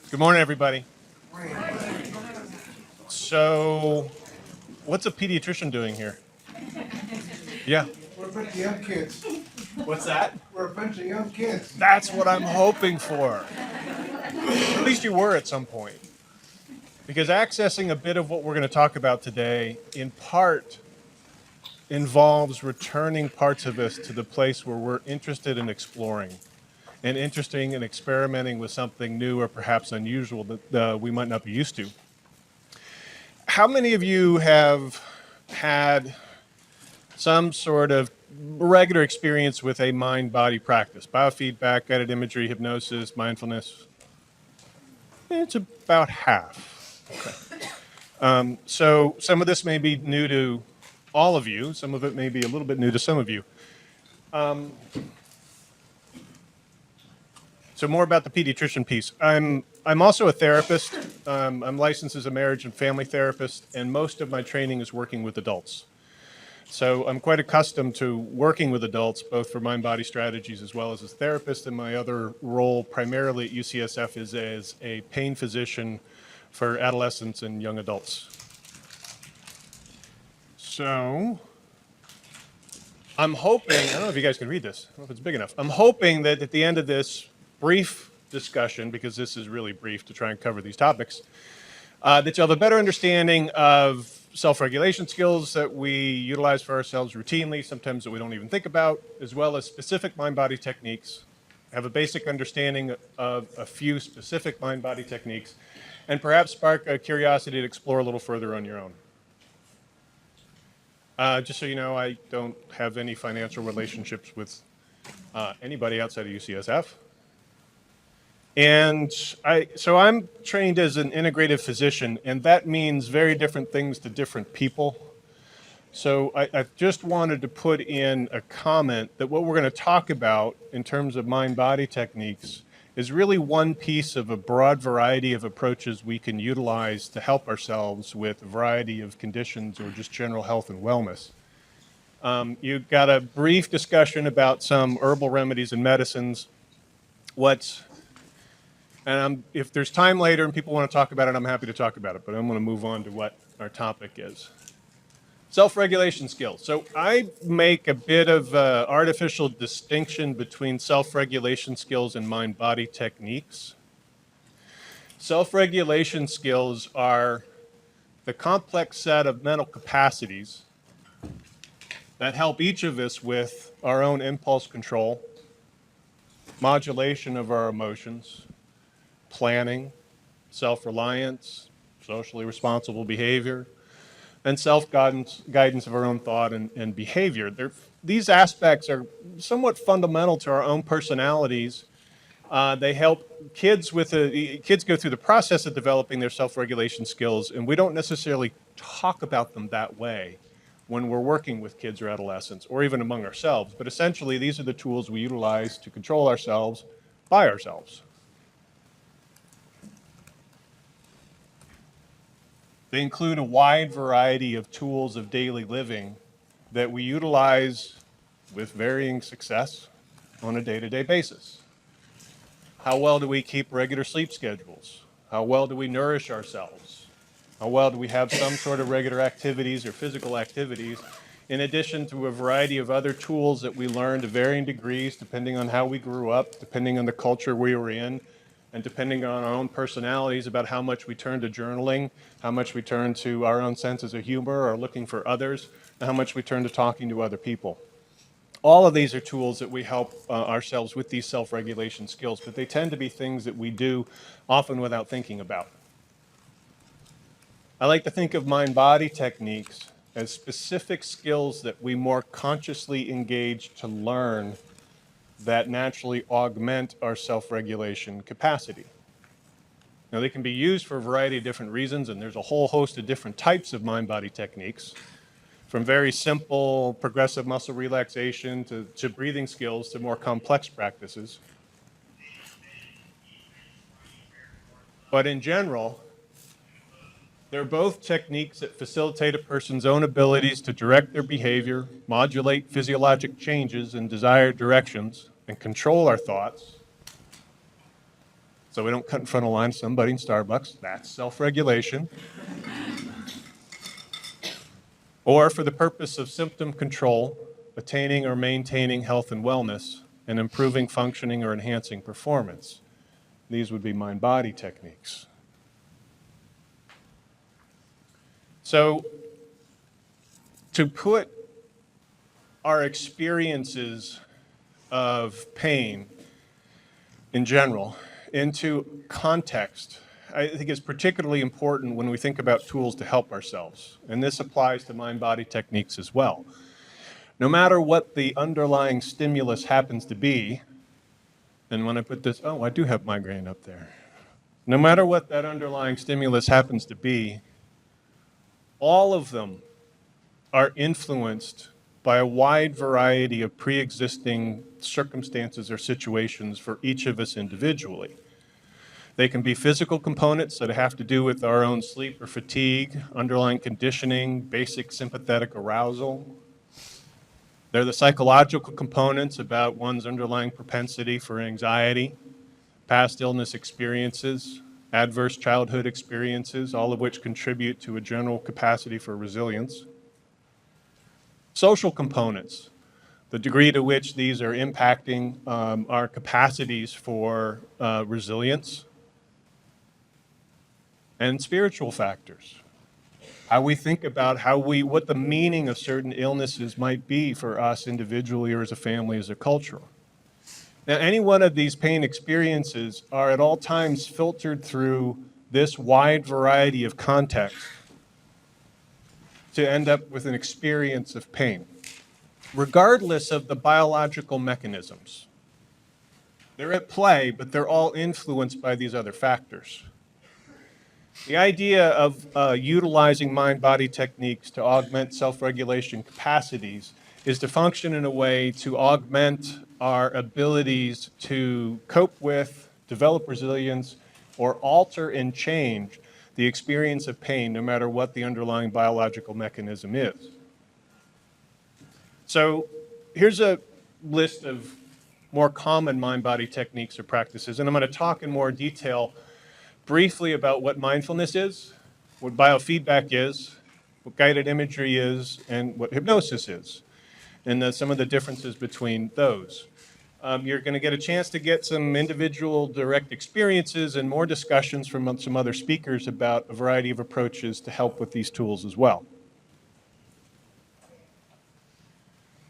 Good morning, everybody. So, what's a pediatrician doing here? Yeah. We're a bunch of young kids. What's that? We're a bunch of young kids. That's what I'm hoping for. At least you were at some point. Because accessing a bit of what we're going to talk about today, in part, involves returning parts of us to the place where we're interested in exploring and interested in experimenting with something new or perhaps unusual that we might not be used to. How many of you have had some sort of regular experience with a mind-body practice? Biofeedback, guided imagery, hypnosis, mindfulness? It's about half. Okay. So some of this may be new to all of you. Some of it may be a little bit new to some of you. So more about the pediatrician piece. I'm also a therapist. I'm licensed as a marriage and family therapist, and most of my training is working with adults. So I'm quite accustomed to working with adults, both for mind-body strategies as well as a therapist, and my other role primarily at UCSF is as a pain physician for adolescents and young adults. So I'm hoping, I don't know if you guys can read this, I don't know if it's big enough. I'm hoping that at the end of this brief discussion, because this is really brief to try and cover these topics, that you'll have a better understanding of self-regulation skills that we utilize for ourselves routinely, sometimes that we don't even think about, as well as specific mind-body techniques, have a basic understanding of a few specific mind-body techniques, and perhaps spark a curiosity to explore a little further on your own. Just so you know, I don't have any financial relationships with anybody outside of UCSF. And so I'm trained as an integrative physician, and that means very different things to different people. So I just wanted to put in a comment that what we're going to talk about in terms of mind-body techniques is really one piece of a broad variety of approaches we can utilize to help ourselves with a variety of conditions or just general health and wellness. You got a brief discussion about some herbal remedies and medicines. If there's time later and people want to talk about it, I'm happy to talk about it, but I'm going to move on to what our topic is. Self-regulation skills. So I make a bit of artificial distinction between self-regulation skills and mind-body techniques. Self-regulation skills are the complex set of mental capacities that help each of us with our own impulse control, modulation of our emotions, planning, self-reliance, socially responsible behavior, and self-guidance of our own thought and behavior. These aspects are somewhat fundamental to our own personalities. They help kids go through the process of developing their self-regulation skills, and we don't necessarily talk about them that way when we're working with kids or adolescents, or even among ourselves. But essentially, these are the tools we utilize to control ourselves by ourselves. They include a wide variety of tools of daily living that we utilize with varying success on a day-to-day basis. How well do we keep regular sleep schedules? How well do we nourish ourselves? How well do we have some sort of regular activities or physical activities, in addition to a variety of other tools that we learn to varying degrees depending on how we grew up, depending on the culture we were in, and depending on our own personalities about how much we turn to journaling, how much we turn to our own senses of humor or looking for others, and how much we turn to talking to other people. All of these are tools that we help ourselves with these self-regulation skills, but they tend to be things that we do often without thinking about. I like to think of mind-body techniques as specific skills that we more consciously engage to learn that naturally augment our self-regulation capacity. Now, they can be used for a variety of different reasons, and there's a whole host of different types of mind-body techniques, from very simple progressive muscle relaxation to breathing skills to more complex practices. But in general, they're both techniques that facilitate a person's own abilities to direct their behavior, modulate physiologic changes in desired directions, and control our thoughts. so we don't cut in front of a line of somebody in Starbucks. That's self-regulation. Or for the purpose of symptom control, attaining or maintaining health and wellness, and improving functioning or enhancing performance. These would be mind-body techniques. So, to put our experiences of pain in general into context, I think it's particularly important when we think about tools to help ourselves. And this applies to mind-body techniques as well. No matter what the underlying stimulus happens to be, and when I put this, oh, I do have migraine up there. No matter what that underlying stimulus happens to be, all of them are influenced by a wide variety of pre-existing circumstances or situations for each of us individually. They can be physical components that have to do with our own sleep or fatigue, underlying conditioning, basic sympathetic arousal. They're the psychological components about one's underlying propensity for anxiety, past illness experiences, adverse childhood experiences, all of which contribute to a general capacity for resilience. Social components, the degree to which these are impacting our capacities for resilience. And spiritual factors, how we think about what the meaning of certain illnesses might be for us individually or as a family, as a culture. Now, any one of these pain experiences are at all times filtered through this wide variety of context to end up with an experience of pain, regardless of the biological mechanisms. They're at play, but they're all influenced by these other factors. The idea of utilizing mind-body techniques to augment self-regulation capacities is to function in a way to augment our abilities to cope with, develop resilience, or alter and change the experience of pain, no matter what the underlying biological mechanism is. So here's a list of more common mind-body techniques or practices, and I'm going to talk in more detail briefly about what mindfulness is, what biofeedback is, what guided imagery is, and what hypnosis is, and some of the differences between those. You're going to get a chance to get some individual direct experiences and more discussions from some other speakers about a variety of approaches to help with these tools as well.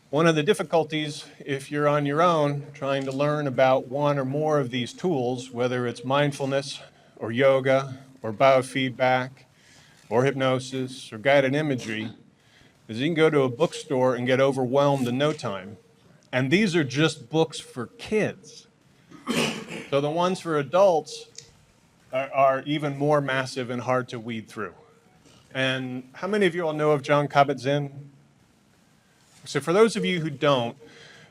One of the difficulties, if you're on your own trying to learn about one or more of these tools, whether it's mindfulness or yoga or biofeedback or hypnosis or guided imagery, is you can go to a bookstore and get overwhelmed in no time. And these are just books for kids. So the ones for adults are even more massive and hard to weed through. And how many of you all know of Jon Kabat-Zinn? So for those of you who don't,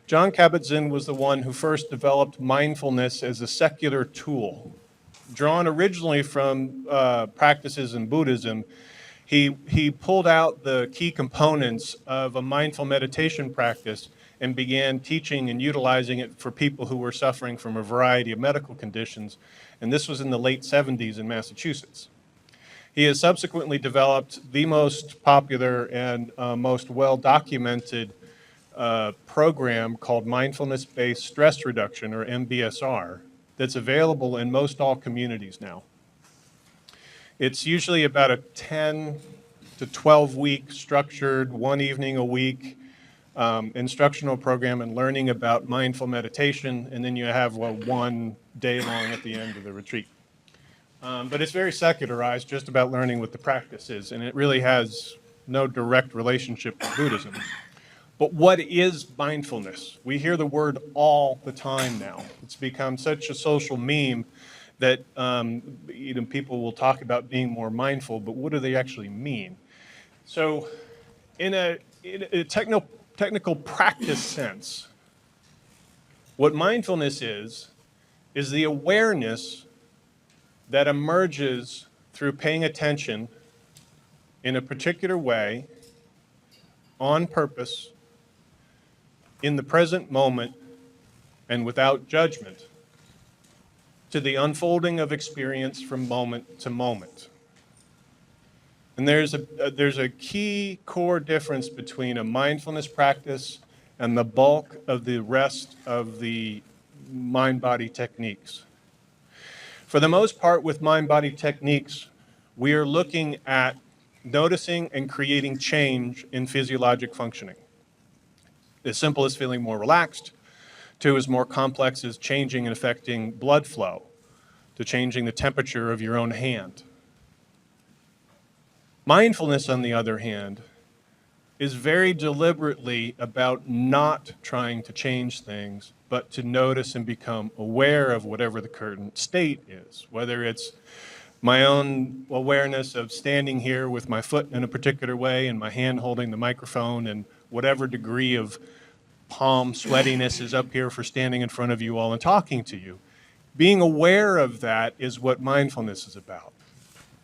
Jon Kabat-Zinn was the one who first developed mindfulness as a secular tool. Drawn originally from practices in Buddhism, he pulled out the key components of a mindful meditation practice and began teaching and utilizing it for people who were suffering from a variety of medical conditions. And this was in the late 70s in Massachusetts. He has subsequently developed the most popular and most well-documented program called Mindfulness-Based Stress Reduction, or MBSR, that's available in most all communities now. It's usually about a 10 to 12-week structured, one evening a week instructional program and learning about mindful meditation, and then you have one day long at the end of the retreat. But it's very secularized, just about learning what the practice is, and it really has no direct relationship with Buddhism. But what is mindfulness? We hear the word all the time now. It's become such a social meme that people will talk about being more mindful, but what do they actually mean? So in a technical practice sense, what mindfulness is the awareness that emerges through paying attention in a particular way, on purpose, in the present moment, and without judgment, to the unfolding of experience from moment to moment. And there's a key core difference between a mindfulness practice and the bulk of the rest of the mind-body techniques. For the most part, with mind-body techniques, we are looking at noticing and creating change in physiologic functioning. As simple as feeling more relaxed, to as more complex as changing and affecting blood flow, to changing the temperature of your own hand. Mindfulness, on the other hand, is very deliberately about not trying to change things, but to notice and become aware of whatever the current state is, whether it's my own awareness of standing here with my foot in a particular way and my hand holding the microphone and whatever degree of palm sweatiness is up here for standing in front of you all and talking to you. Being aware of that is what mindfulness is about.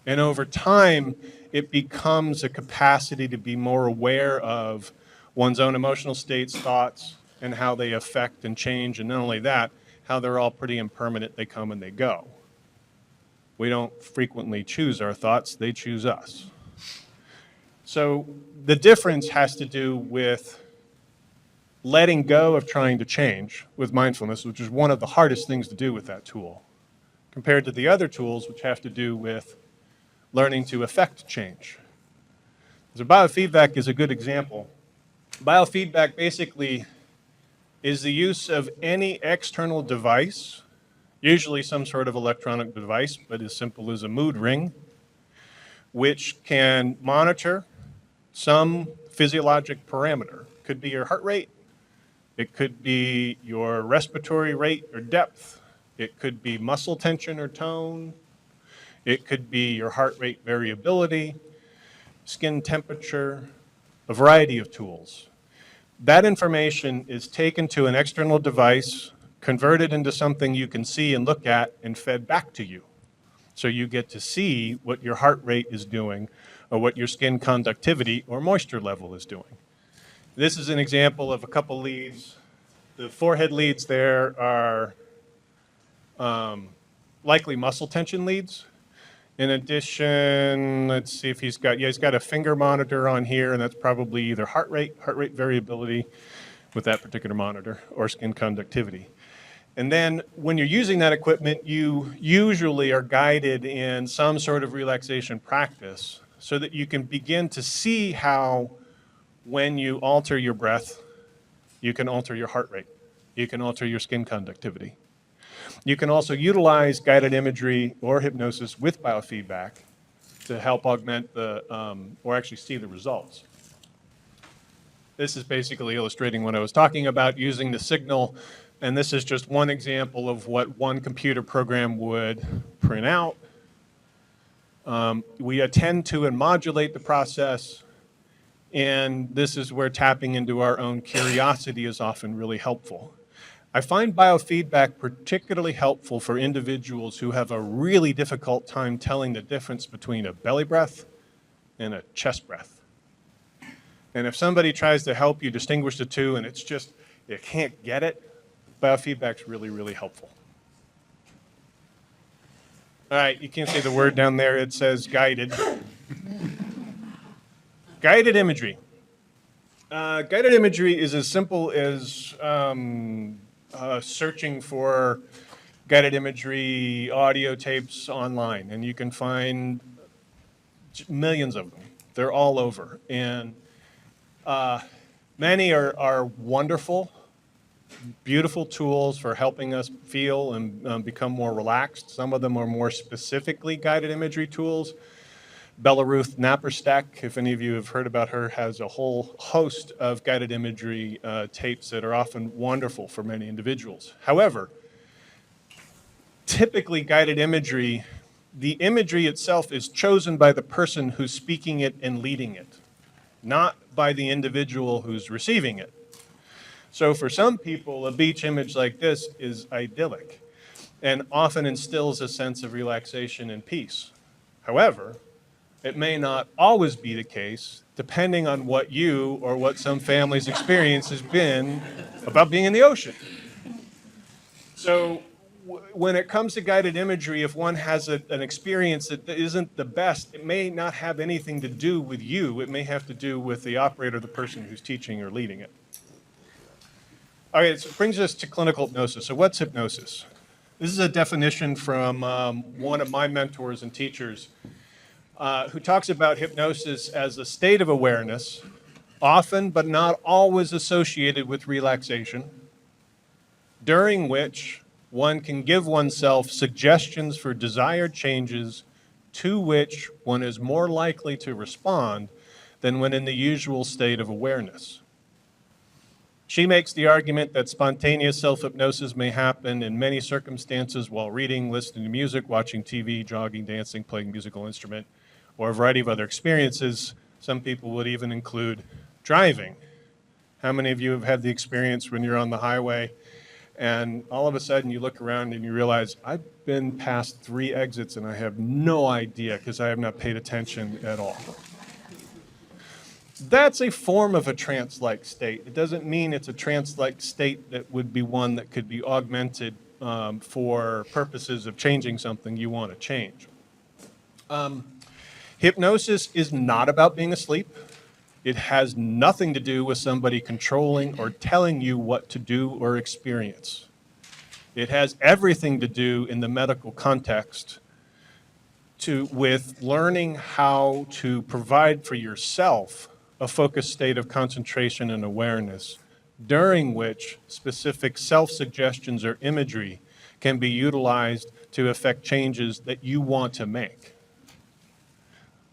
And over time, it becomes a capacity to be more aware of one's own emotional states, thoughts, and how they affect and change. And not only that, how they're all pretty impermanent. They come and they go. We don't frequently choose our thoughts. They choose us. So the difference has to do with letting go of trying to change with mindfulness, which is one of the hardest things to do with that tool, compared to the other tools, which have to do with learning to affect change. So biofeedback is a good example. Biofeedback basically is the use of any external device, usually some sort of electronic device, but as simple as a mood ring, which can monitor some physiologic parameter. It could be your heart rate, it could be your respiratory rate or depth, it could be muscle tension or tone, it could be your heart rate variability, skin temperature, a variety of tools. That information is taken to an external device, converted into something you can see and look at, and fed back to you. So you get to see what your heart rate is doing or what your skin conductivity or moisture level is doing. This is an example of a couple leads. The forehead leads there are likely muscle tension leads. In addition, let's see if he's got a finger monitor on here, and that's probably either heart rate variability with that particular monitor, or skin conductivity. And then when you're using that equipment, you usually are guided in some sort of relaxation practice so that you can begin to see how when you alter your breath, you can alter your heart rate, you can alter your skin conductivity. You can also utilize guided imagery or hypnosis with biofeedback to help augment the, or actually see the results. This is basically illustrating what I was talking about, using the signal, and this is just one example of what one computer program would print out. We attend to and modulate the process, and this is where tapping into our own curiosity is often really helpful. I find biofeedback particularly helpful for individuals who have a really difficult time telling the difference between a belly breath and a chest breath. And if somebody tries to help you distinguish the two and it's just, you can't get it, biofeedback's really, really helpful. All right, you can't see the word down there. It says guided. Guided imagery. Guided imagery is as simple as searching for guided imagery audio tapes online, and you can find millions of them. They're all over, and many are wonderful, beautiful tools for helping us feel and become more relaxed. Some of them are more specifically guided imagery tools. Bella Ruth Naparstek, if any of you have heard about her, has a whole host of guided imagery tapes that are often wonderful for many individuals. However, typically guided imagery, the imagery itself is chosen by the person who's speaking it and leading it, not by the individual who's receiving it. So for some people, a beach image like this is idyllic and often instills a sense of relaxation and peace. However, it may not always be the case, depending on what you or what some family's experience has been about being in the ocean. So when it comes to guided imagery, if one has an experience that isn't the best, it may not have anything to do with you. It may have to do with the operator, the person who's teaching or leading it. All right, so it brings us to clinical hypnosis. So what's hypnosis? This is a definition from one of my mentors and teachers who talks about hypnosis as a state of awareness, often but not always associated with relaxation, during which one can give oneself suggestions for desired changes to which one is more likely to respond than when in the usual state of awareness. She makes the argument that spontaneous self-hypnosis may happen in many circumstances while reading, listening to music, watching TV, jogging, dancing, playing a musical instrument, or a variety of other experiences. Some people would even include driving. How many of you have had the experience when you're on the highway and all of a sudden you look around and you realize, I've been past 3 exits and I have no idea because I have not paid attention at all. That's a form of a trance-like state. It doesn't mean it's a trance-like state that would be one that could be augmented for purposes of changing something you want to change. Hypnosis is not about being asleep. It has nothing to do with somebody controlling or telling you what to do or experience. It has everything to do in the medical context with learning how to provide for yourself a focused state of concentration and awareness, during which specific self-suggestions or imagery can be utilized to effect changes that you want to make.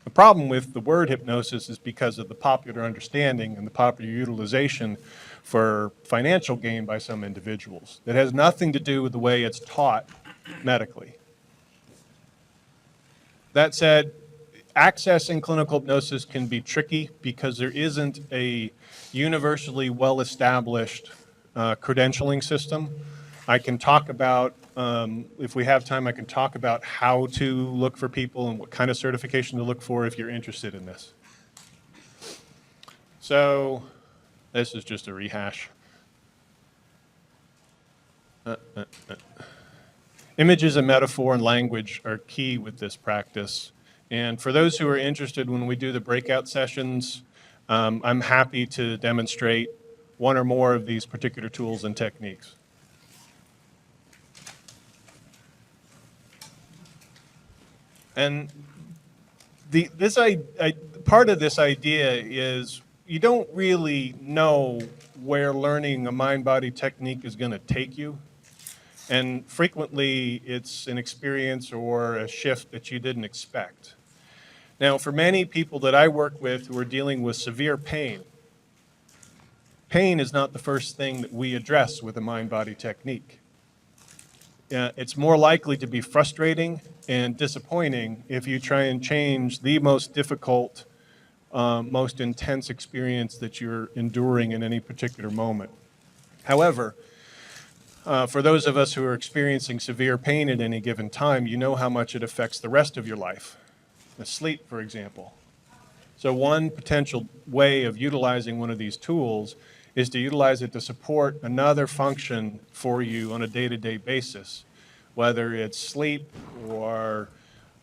The problem with the word hypnosis is because of the popular understanding and the popular utilization for financial gain by some individuals. It has nothing to do with the way it's taught medically. That said, accessing clinical hypnosis can be tricky because there isn't a universally well-established credentialing system. I can talk about, if we have time, I can talk about how to look for people and what kind of certification to look for if you're interested in this. So this is just a rehash. Images and metaphor and language are key with this practice. And for those who are interested, when we do the breakout sessions, I'm happy to demonstrate one or more of these particular tools and techniques. And part of this idea is you don't really know where learning a mind-body technique is going to take you. And frequently, it's an experience or a shift that you didn't expect. Now, for many people that I work with who are dealing with severe pain, pain is not the first thing that we address with a mind-body technique. It's more likely to be frustrating and disappointing if you try and change the most difficult, most intense experience that you're enduring in any particular moment. However, for those of us who are experiencing severe pain at any given time, you know how much it affects the rest of your life. Sleep, for example. So one potential way of utilizing one of these tools is to utilize it to support another function for you on a day-to-day basis, whether it's sleep or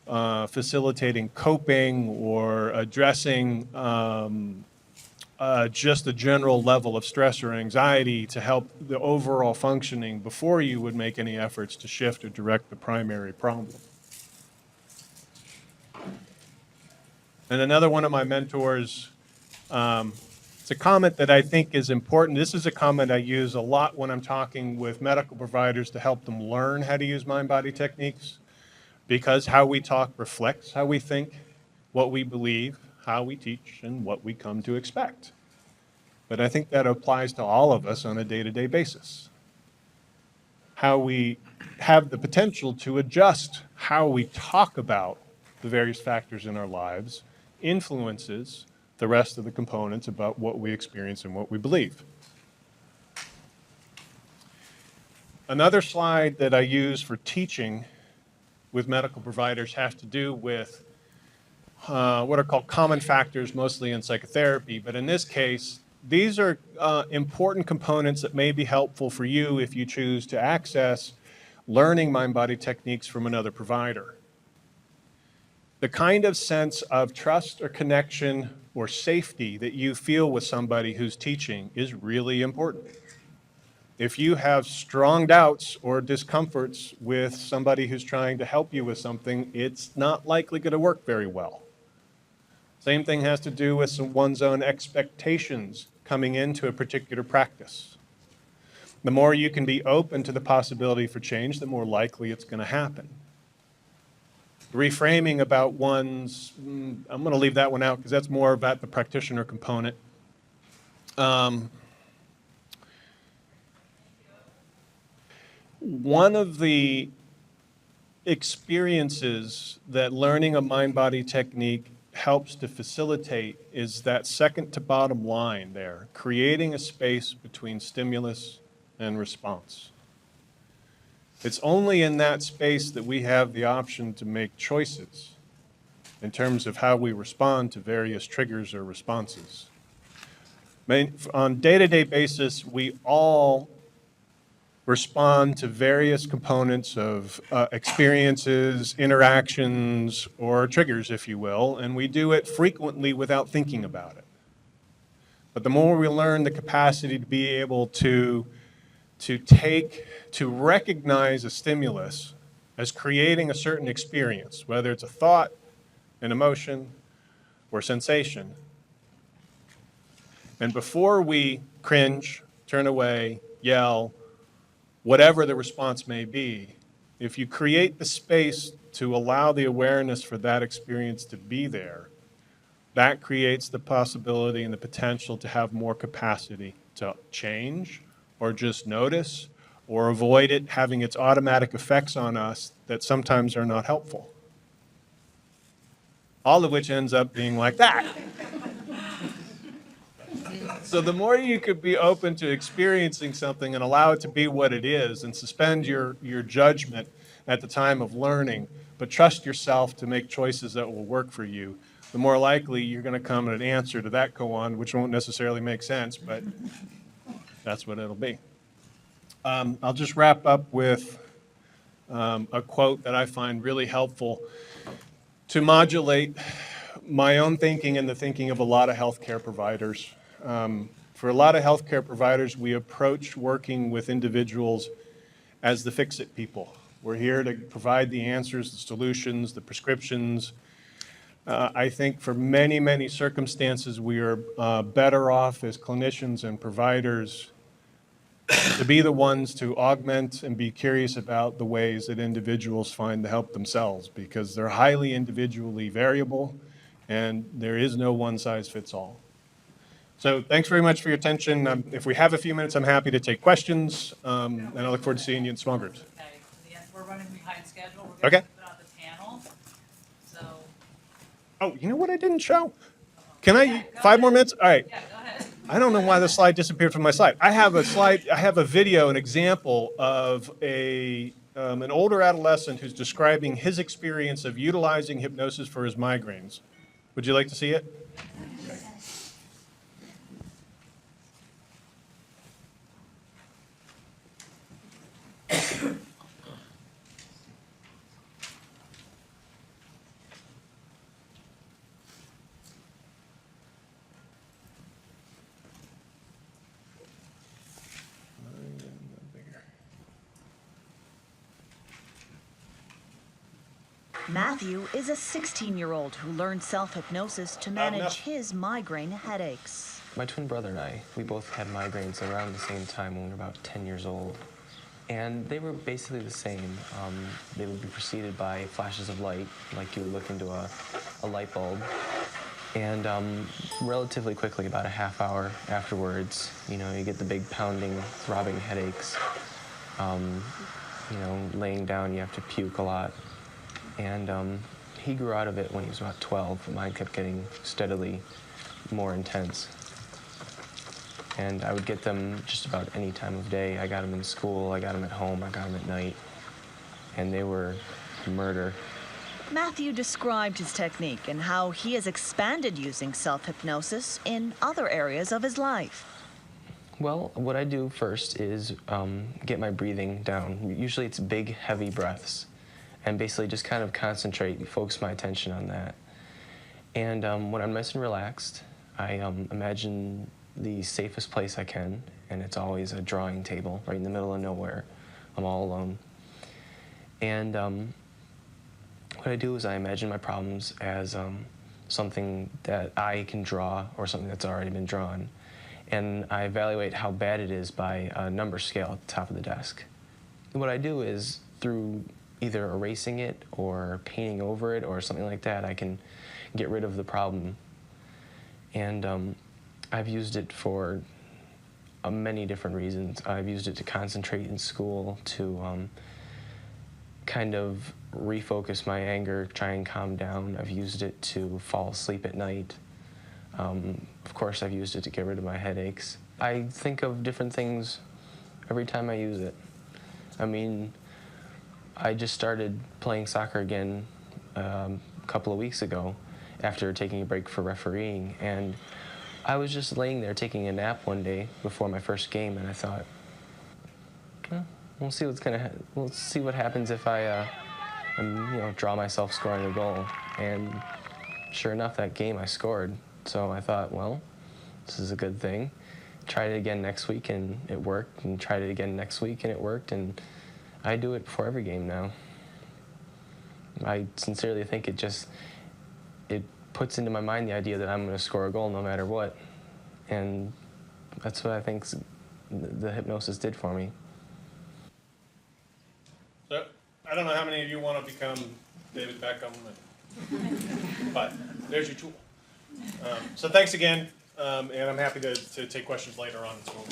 facilitating coping or addressing just a general level of stress or anxiety to help the overall functioning before you would make any efforts to shift or direct the primary problem. And another one of my mentors, it's a comment that I think is important. This is a comment I use a lot when I'm talking with medical providers to help them learn how to use mind-body techniques, because how we talk reflects how we think, what we believe, how we teach, and what we come to expect. But I think that applies to all of us on a day-to-day basis. How we have the potential to adjust how we talk about the various factors in our lives influences the rest of the components about what we experience and what we believe. Another slide that I use for teaching with medical providers has to do with what are called common factors, mostly in psychotherapy. But in this case, these are important components that may be helpful for you if you choose to access learning mind-body techniques from another provider. The kind of sense of trust or connection or safety that you feel with somebody who's teaching is really important. If you have strong doubts or discomforts with somebody who's trying to help you with something, it's not likely going to work very well. Same thing has to do with one's own expectations coming into a particular practice. The more you can be open to the possibility for change, the more likely it's going to happen. Reframing about one's, I'm going to leave that one out because that's more about the practitioner component. One of the experiences that learning a mind-body technique helps to facilitate is that second to bottom line there, creating a space between stimulus and response. It's only in that space that we have the option to make choices in terms of how we respond to various triggers or responses. On a day-to-day basis, we all respond to various components of experiences, interactions, or triggers, if you will, and we do it frequently without thinking about it. But the more we learn the capacity to be able to recognize a stimulus as creating a certain experience, whether it's a thought, an emotion, or sensation, and before we cringe, turn away, yell, whatever the response may be, if you create the space to allow the awareness for that experience to be there, that creates the possibility and the potential to have more capacity to change or just notice or avoid it having its automatic effects on us that sometimes are not helpful. All of which ends up being like that. So the more you could be open to experiencing something and allow it to be what it is and suspend your judgment at the time of learning, but trust yourself to make choices that will work for you, the more likely you're going to come at an answer to that koan, which won't necessarily make sense, but that's what it'll be. I'll just wrap up with a quote that I find really helpful to modulate my own thinking and the thinking of a lot of healthcare providers. For a lot of healthcare providers, we approach working with individuals as the fix-it people. We're here to provide the answers, the solutions, the prescriptions. I think for many, many circumstances, we are better off as clinicians and providers to be the ones to augment and be curious about the ways that individuals find the help themselves, because they're highly individually variable and there is no one-size-fits-all. So thanks very much for your attention. If we have a few minutes, I'm happy to take questions, and I look forward to seeing you in small groups. Okay, so we're running behind schedule. We're going to put on the panel. So. Oh, you know what I didn't show? Can I, 5 more minutes? All right. Yeah, go ahead. I don't know why the slide disappeared from my slide. I have a slide, I have a video, an example of an older adolescent who's describing his experience of utilizing hypnosis for his migraines. Would you like to see it? Matthew is a 16-year-old who learned self-hypnosis to manage his migraine headaches. My twin brother and I, we both had migraines around the same time when we were about 10 years old. And they were basically the same. They would be preceded by flashes of light, like you would look into a light bulb. And relatively quickly, about a half hour afterwards, you get the big pounding, throbbing headaches. Laying down, you have to puke a lot. And he grew out of it when he was about 12, but mine kept getting steadily more intense. And I would get them just about any time of day. I got them in school, I got them at home, I got them at night. And they were murder. Matthew described his technique and how he has expanded using self-hypnosis in other areas of his life. Well, what I do first is get my breathing down. Usually it's big, heavy breaths, and basically just kind of concentrate, focus my attention on that. And when I'm nice and relaxed, I imagine the safest place I can, and it's always a drawing table right in the middle of nowhere. I'm all alone. And what I do is I imagine my problems as something that I can draw or something that's already been drawn. And I evaluate how bad it is by a number scale at the top of the desk. And what I do is through either erasing it or painting over it or something like that, I can get rid of the problem. And I've used it for many different reasons. I've used it to concentrate in school, to kind of refocus my anger, try and calm down. I've used it to fall asleep at night. Of course, I've used it to get rid of my headaches. I think of different things every time I use it. I mean, I just started playing soccer again a couple of weeks ago after taking a break for refereeing, and I was just laying there taking a nap one day before my first game, and I thought, we'll see we'll see what happens if I draw myself scoring a goal. And sure enough, that game I scored. So I thought, well, this is a good thing. Tried it again next week and it worked, and tried it again next week and it worked, and I do it before every game now. I sincerely think it puts into my mind the idea that I'm going to score a goal no matter what. And that's what I think the hypnosis did for me. So I don't know how many of you want to become David Beckham, but there's your tool. So thanks again, and I'm happy to take questions later on as well.